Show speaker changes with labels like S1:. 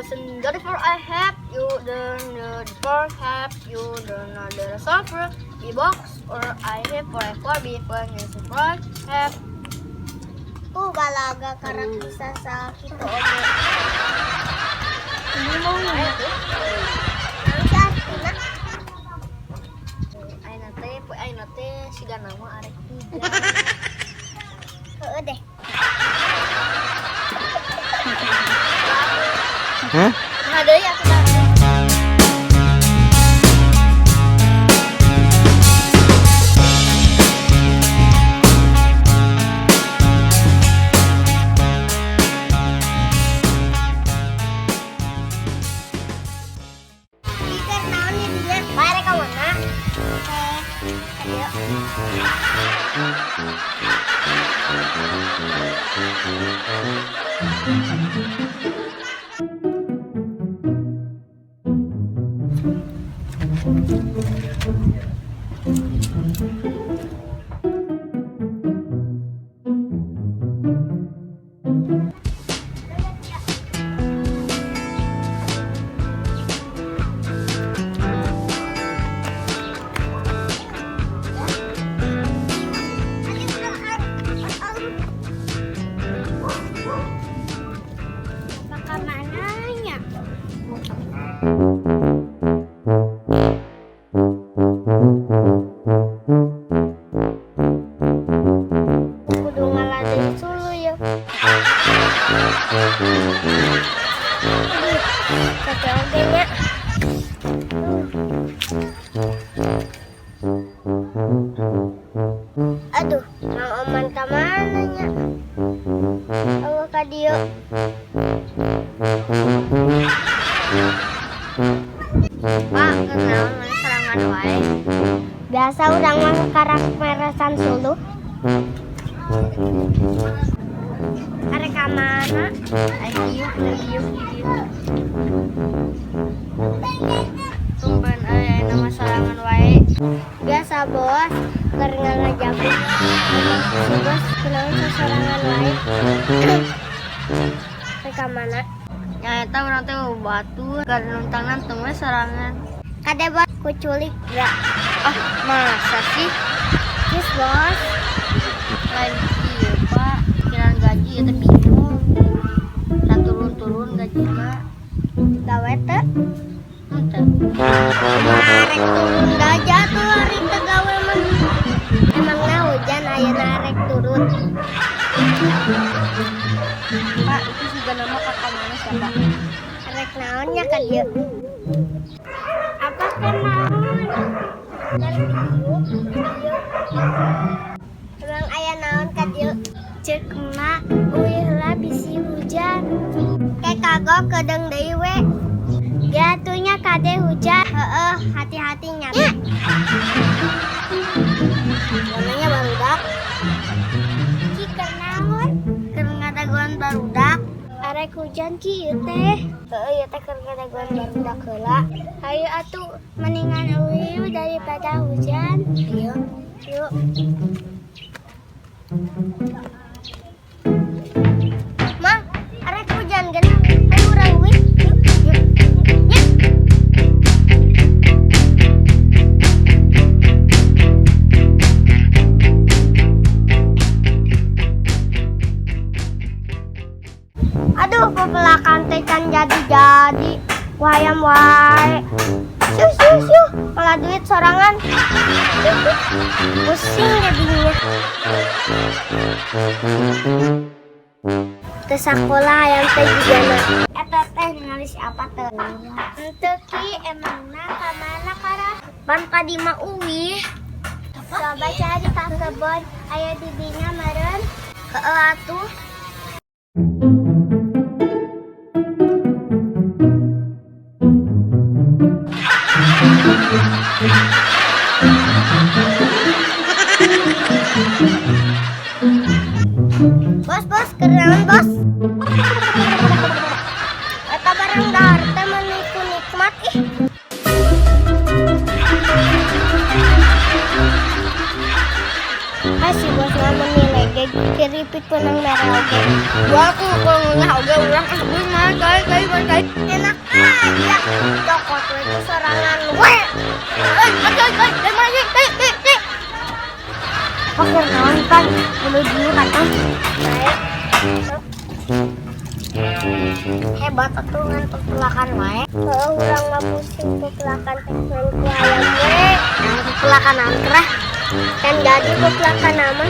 S1: lesson 34. I have you the for have you the solver the box or I have for be for have
S2: balaga karak bisa sa kita oge.
S1: Ini mau itu. Aina teh siga nama arek tiga.
S2: Heeh deh.
S3: Hah?
S1: Nah, deui atuh.
S2: Speaker naon nih dia? Bare ka mana? Ayo. Maka mananya? Kudu ngaladeun sulu ya. Kata oge nya. Aduh, Mang Oman ka mana nya? Awa ka dieu.
S1: Pak, kenaon mana serangan wae.
S2: Biasa urang mah karak meresan sulu. Arek ka mana?
S1: Ayo. Tumben aya nama serangan wae.
S2: Biasa bos, keur ngajakin. Si bos kenaon sasorangan wae. Arek ka mana?
S1: Nyata urang teh batu karena nuntangan teu we serangan.
S2: Kade bos kuculik gak?
S1: Ah, masa sih?
S2: Yes bos.
S1: Lain ieu, Pak. Pikiran gaji ya teh bingung. Dan turun gaji mah.
S2: Gawe teh?
S1: Henteu.
S2: Arek turun gajah tuh hari teh gawe mah. Emangna hujan ayeuna arek turun.
S1: Pak, itu juga nama kakak mana siapa?
S2: Arek naonnya ka dieu? Apa teh naon? Dari video. Emang aya naon ka dieu? Ceuk emak, uih heula bisi hujan. Kayak kagok kedeung deui we. Gatunya kade hujan. Heeh, hati-hati nya.
S1: Namanya barudak.
S2: Ki keur naon?
S1: Keur ngadaguan barudak.
S2: Arek hujan ki ieu teh. Heeh, ieu teh keur ngadaguan barudak heula. Hayu atuh mendingan uih daripada hujan.
S1: Iya.
S2: Yuk. Mang, arek hujan genang. Ayo urang uih. Yuk. Nya. Aduh, pebelakan teh can jadi-jadi. Wayam wae. Siu. Malah duit sorangan. Pusing jadinya. Teu sakolah yang teh jigana. Eta teh nulis apa teh? Henteu ki emangna ka mana kara?
S1: Pan tadi mah uih.
S2: Coba cari ka kebon aya di dinya meureun.
S1: Heeh atuh.
S2: Bos, kenaon bos? Eta barang dahar teh meuniku nikmat ih. Si bos ngamun nilai geg kiripik penang merah oge.
S1: Gua aku kalau ngeh oge urang asuh mah kai.
S2: Enak Cokot we itu sorangan we.
S1: Oke, naon kan menuju kan
S2: Baik.
S1: hebat atuh ngan pepelakan wae.
S2: Urang mah pusing pepelakan teh ngan ku hayang we.
S1: Nah, pepelakan naon kerah.
S2: Kan jadi pepelakan nama.